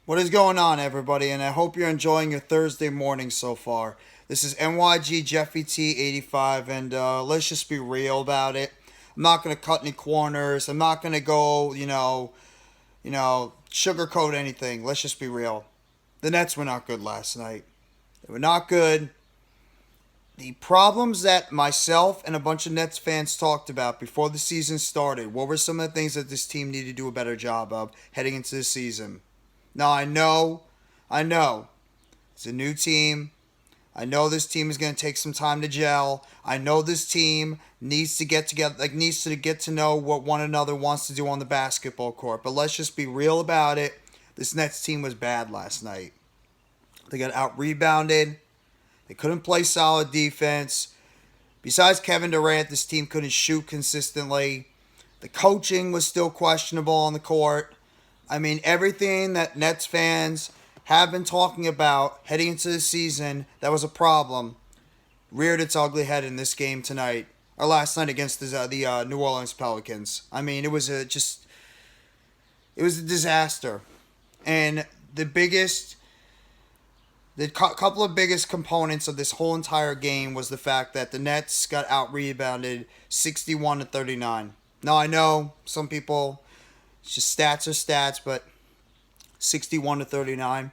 What is going on, everybody? And I hope you're enjoying your Thursday morning so far. This is NYG Jeffy T85, and let's just be real about it. I'm not gonna cut any corners. I'm not gonna go, sugarcoat anything. Let's just be real. The Nets were not good last night. They were not good. The problems that myself and a bunch of Nets fans talked about before the season started. What were some of the things that this team needed to do a better job of heading into the season? Now, I know, it's a new team. I know this team is going to take some time to gel. I know this team needs to get together, needs to get to know what one another wants to do on the basketball court. But let's just be real about it. This Nets team was bad last night. They got out-rebounded. They couldn't play solid defense. Besides Kevin Durant, this team couldn't shoot consistently. The coaching was still questionable on the court. I mean, everything that Nets fans have been talking about heading into the season that was a problem reared its ugly head in this game tonight, or last night against the New Orleans Pelicans. I mean, it was a disaster. And the couple of biggest components of this whole entire game was the fact that the Nets got out-rebounded 61-39. Now, I know some people, it's just stats are stats, but 61-39.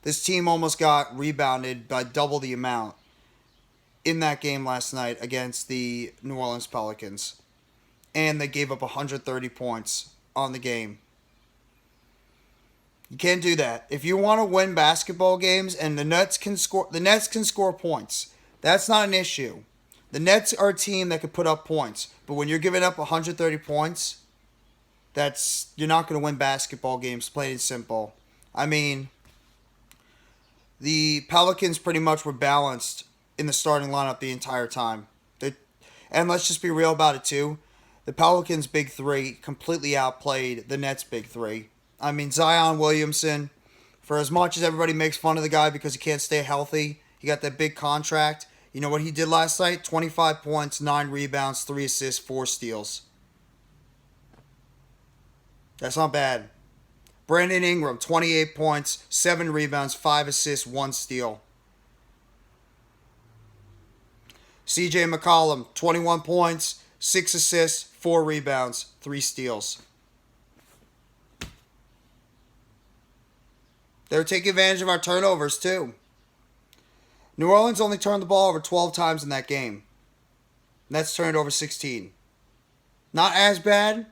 This team almost got rebounded by double the amount in that game last night against the New Orleans Pelicans. And they gave up 130 points on the game. You can't do that. If you want to win basketball games and the Nets can score points. That's not an issue. The Nets are a team that could put up points, but when you're giving up 130 points, you're not going to win basketball games, plain and simple. I mean, the Pelicans pretty much were balanced in the starting lineup the entire time. And let's just be real about it too. The Pelicans' big three completely outplayed the Nets' big three. I mean, Zion Williamson, for as much as everybody makes fun of the guy because he can't stay healthy, he got that big contract. You know what he did last night? 25 points, 9 rebounds, 3 assists, 4 steals. That's not bad. Brandon Ingram, 28 points, 7 rebounds, 5 assists, 1 steal. CJ McCollum, 21 points, 6 assists, 4 rebounds, 3 steals. They were taking advantage of our turnovers, too. New Orleans only turned the ball over 12 times in that game. Nets turned over 16. Not as bad,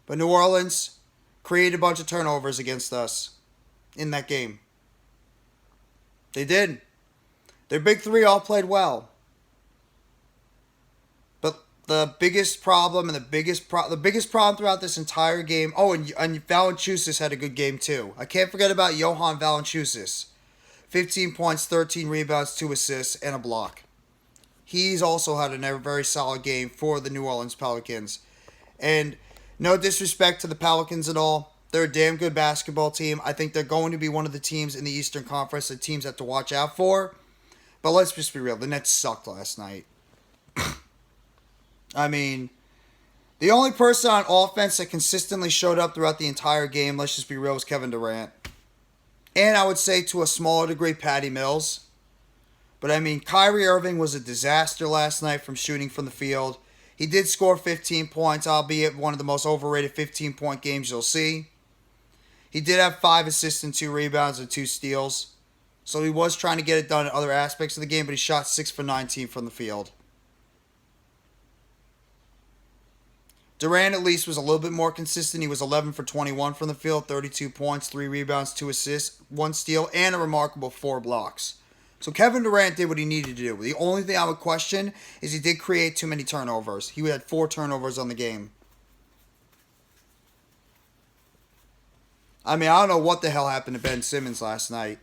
but New Orleans created a bunch of turnovers against us in that game. They did. Their big three all played well. But the biggest problem and the biggest problem throughout this entire game. Oh, and Valanciunas had a good game too. I can't forget about Johan Valanciunas. 15 points, 13 rebounds, 2 assists, and a block. He's also had a very solid game for the New Orleans Pelicans. And no disrespect to the Pelicans at all. They're a damn good basketball team. I think they're going to be one of the teams in the Eastern Conference that teams have to watch out for. But let's just be real. The Nets sucked last night. I mean, the only person on offense that consistently showed up throughout the entire game, let's just be real, was Kevin Durant. And I would say to a smaller degree, Patty Mills. But I mean, Kyrie Irving was a disaster last night from shooting from the field. He did score 15 points, albeit one of the most overrated 15-point games you'll see. He did have 5 assists and 2 rebounds and 2 steals. So he was trying to get it done in other aspects of the game, but he shot 6 for 19 from the field. Durant at least was a little bit more consistent. He was 11 for 21 from the field, 32 points, 3 rebounds, 2 assists, 1 steal, and a remarkable 4 blocks. So Kevin Durant did what he needed to do. The only thing I would question is he did create too many turnovers. He had 4 turnovers on the game. I mean, I don't know what the hell happened to Ben Simmons last night.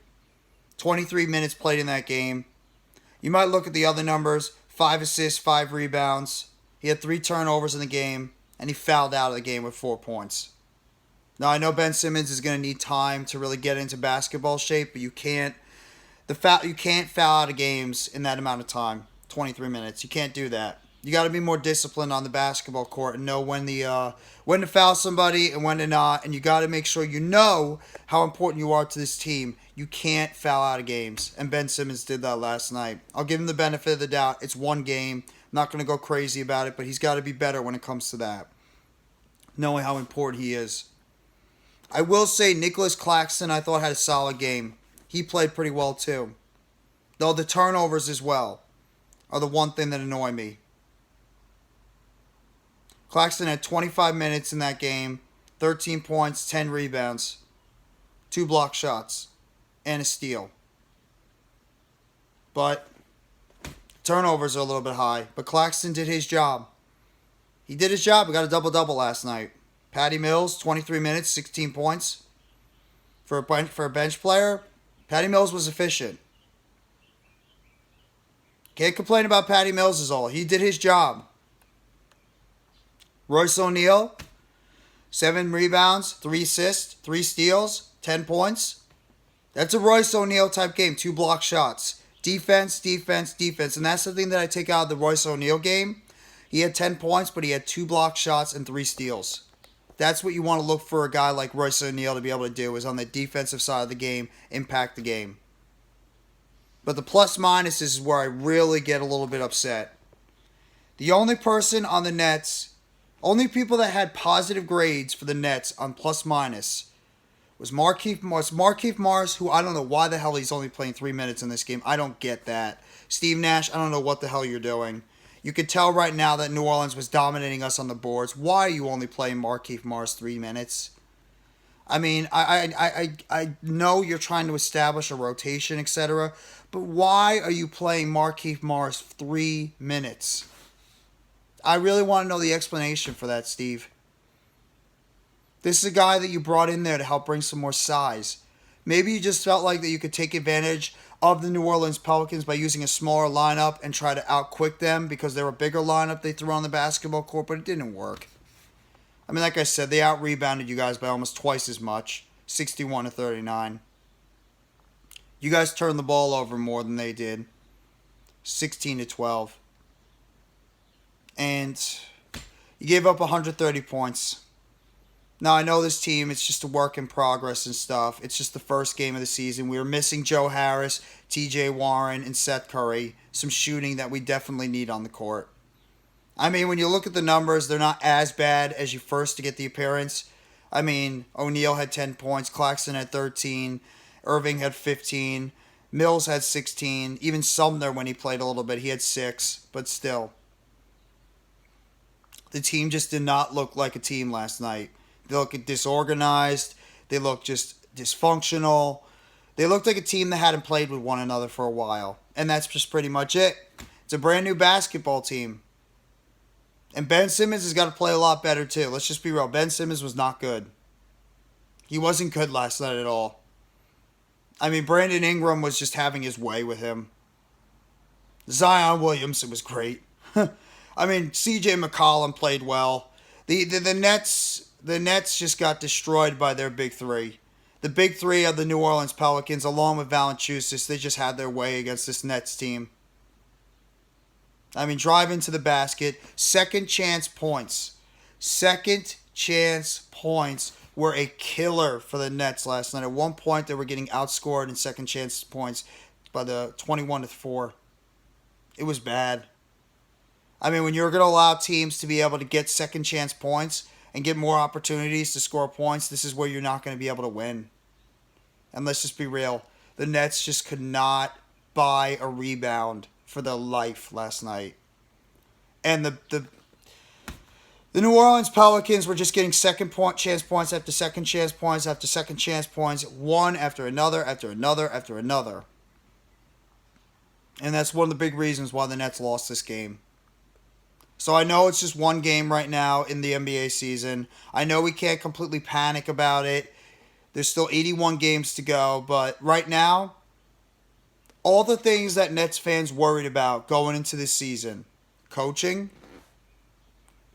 23 minutes played in that game. You might look at the other numbers. 5 assists, 5 rebounds. He had 3 turnovers in the game, and he fouled out of the game with 4 points. Now, I know Ben Simmons is going to need time to really get into basketball shape, but you can't foul out of games in that amount of time, 23 minutes. You can't do that. You got to be more disciplined on the basketball court and know when to foul somebody and when to not. And you got to make sure you know how important you are to this team. You can't foul out of games. And Ben Simmons did that last night. I'll give him the benefit of the doubt. It's one game. I'm not going to go crazy about it, but he's got to be better when it comes to that. Knowing how important he is. I will say Nicholas Claxton, I thought, had a solid game. He played pretty well too. Though the turnovers as well are the one thing that annoy me. Claxton had 25 minutes in that game, 13 points, 10 rebounds, 2 block shots, and a steal. But turnovers are a little bit high. But Claxton did his job. He did his job. He got a double-double last night. Patty Mills, 23 minutes, 16 points. For a bench player, Patty Mills was efficient. Can't complain about Patty Mills is all. He did his job. Royce O'Neal, 7 rebounds, 3 assists, 3 steals, 10 points. That's a Royce O'Neal type game. 2 block shots. Defense, defense, defense. And that's the thing that I take out of the Royce O'Neal game. He had 10 points, but he had 2 block shots and 3 steals. That's what you want to look for a guy like Royce O'Neal to be able to do, is on the defensive side of the game, impact the game. But the plus minus is where I really get a little bit upset. The only person on the Nets, only people that had positive grades for the Nets on plus minus was Markieff Morris, who I don't know why the hell he's only playing 3 minutes in this game. I don't get that. Steve Nash, I don't know what the hell you're doing. You could tell right now that New Orleans was dominating us on the boards. Why are you only playing Markieff Morris 3 minutes? I mean, I know you're trying to establish a rotation, etc., but why are you playing Markieff Morris 3 minutes? I really want to know the explanation for that, Steve. This is a guy that you brought in there to help bring some more size. Maybe you just felt like that you could take advantage of the New Orleans Pelicans by using a smaller lineup and try to outquick them because they're a bigger lineup they threw on the basketball court, but it didn't work. I mean, like I said, they out-rebounded you guys by almost twice as much, 61-39. You guys turned the ball over more than they did, 16-12. And you gave up 130 points. Now, I know this team, it's just a work in progress and stuff. It's just the first game of the season. We were missing Joe Harris, TJ Warren, and Seth Curry. Some shooting that we definitely need on the court. I mean, when you look at the numbers, they're not as bad as you first to get the appearance. I mean, O'Neal had 10 points, Claxton had 13, Irving had 15, Mills had 16, even Sumner when he played a little bit, he had 6, but still. The team just did not look like a team last night. They looked disorganized. They looked just dysfunctional. They looked like a team that hadn't played with one another for a while. And that's just pretty much it. It's a brand new basketball team. And Ben Simmons has got to play a lot better too. Let's just be real. Ben Simmons was not good. He wasn't good last night at all. I mean, Brandon Ingram was just having his way with him. Zion Williamson was great. I mean, CJ McCollum played well. The Nets just got destroyed by their big three. The big three of the New Orleans Pelicans, along with Valanciunas, they just had their way against this Nets team. I mean, drive into the basket. Second chance points. Second chance points were a killer for the Nets last night. At one point, they were getting outscored in second chance points by the 21-4. It was bad. I mean, when you're going to allow teams to be able to get second chance points and get more opportunities to score points, this is where you're not going to be able to win. And let's just be real. The Nets just could not buy a rebound for their life last night. And the New Orleans Pelicans were just getting second chance points after second chance points after second chance points, one after another after another after another. And that's one of the big reasons why the Nets lost this game. So I know it's just one game right now in the NBA season. I know we can't completely panic about it. There's still 81 games to go. But right now, all the things that Nets fans worried about going into this season: coaching,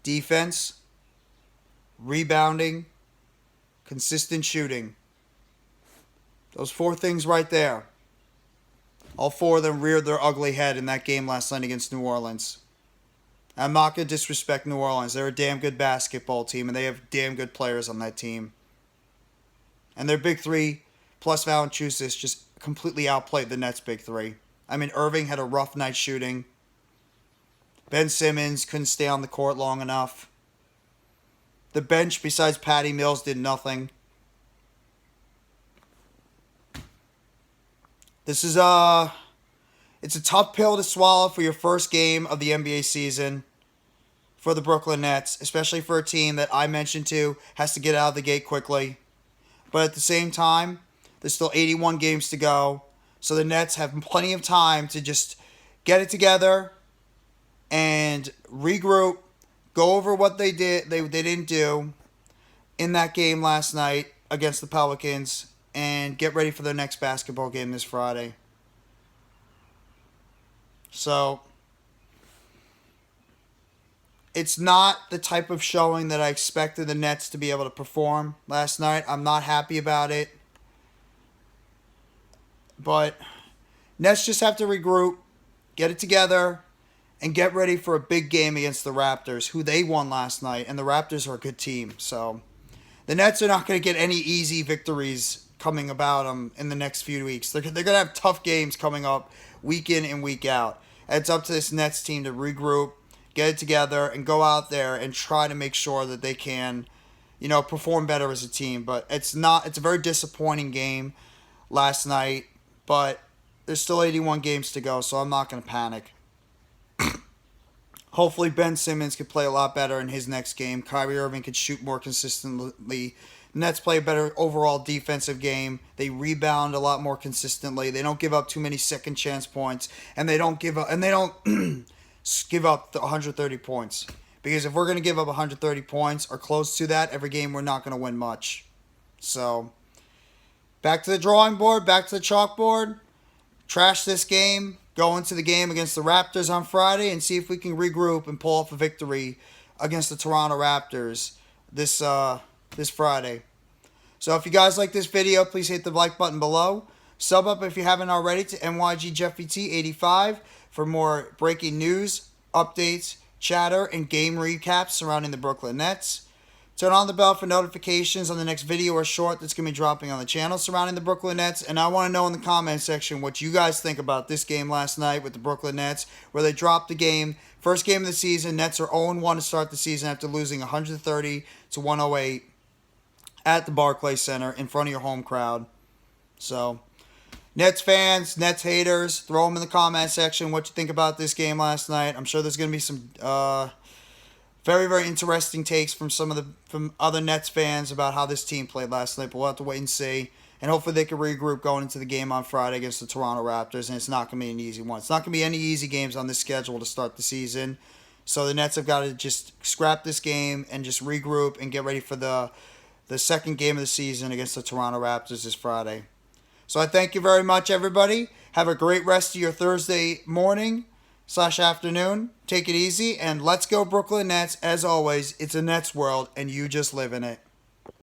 defense, rebounding, consistent shooting. Those 4 things right there. All 4 of them reared their ugly head in that game last night against New Orleans. I'm not going to disrespect New Orleans. They're a damn good basketball team, and they have damn good players on that team. And their big three, plus Valanciunas, just completely outplayed the Nets' big three. I mean, Irving had a rough night shooting. Ben Simmons couldn't stay on the court long enough. The bench, besides Patty Mills, did nothing. This is it's a tough pill to swallow for your first game of the NBA season for the Brooklyn Nets, especially for a team that I mentioned to has to get out of the gate quickly. But at the same time, there's still 81 games to go, so the Nets have plenty of time to just get it together and regroup, go over what they didn't do in that game last night against the Pelicans, and get ready for their next basketball game this Friday. So, it's not the type of showing that I expected the Nets to be able to perform last night. I'm not happy about it. But Nets just have to regroup, get it together, and get ready for a big game against the Raptors, who they won last night. And the Raptors are a good team. So, the Nets are not going to get any easy victories coming about them in the next few weeks. They're going to have tough games coming up week in and week out. And it's up to this Nets team to regroup, get it together, and go out there and try to make sure that they can, perform better as a team. But it's a very disappointing game last night, but there's still 81 games to go, so I'm not going to panic. Hopefully Ben Simmons could play a lot better in his next game. Kyrie Irving could shoot more consistently. Nets play a better overall defensive game. They rebound a lot more consistently. They don't give up too many second chance points, and they don't give up give up the 130 points. Because if we're going to give up 130 points or close to that every game, we're not going to win much. So, back to the drawing board, back to the chalkboard. Trash this game. Go into the game against the Raptors on Friday and see if we can regroup and pull off a victory against the Toronto Raptors this Friday. So if you guys like this video, please hit the like button below. Sub up if you haven't already to NYGJeffyT85 for more breaking news, updates, chatter, and game recaps surrounding the Brooklyn Nets. Turn on the bell for notifications on the next video or short that's going to be dropping on the channel surrounding the Brooklyn Nets. And I want to know in the comment section what you guys think about this game last night with the Brooklyn Nets, where they dropped the game. First game of the season, Nets are 0-1 to start the season after losing 130-108 at the Barclays Center in front of your home crowd. So, Nets fans, Nets haters, throw them in the comment section what you think about this game last night. I'm sure there's going to be some very, very interesting takes from from other Nets fans about how this team played last night, but we'll have to wait and see. And hopefully they can regroup going into the game on Friday against the Toronto Raptors, and it's not going to be an easy one. It's not going to be any easy games on this schedule to start the season. So the Nets have got to just scrap this game and just regroup and get ready for the second game of the season against the Toronto Raptors this Friday. So I thank you very much, everybody. Have a great rest of your Thursday morning/afternoon. Take it easy, and let's go Brooklyn Nets. As always, it's a Nets world, and you just live in it.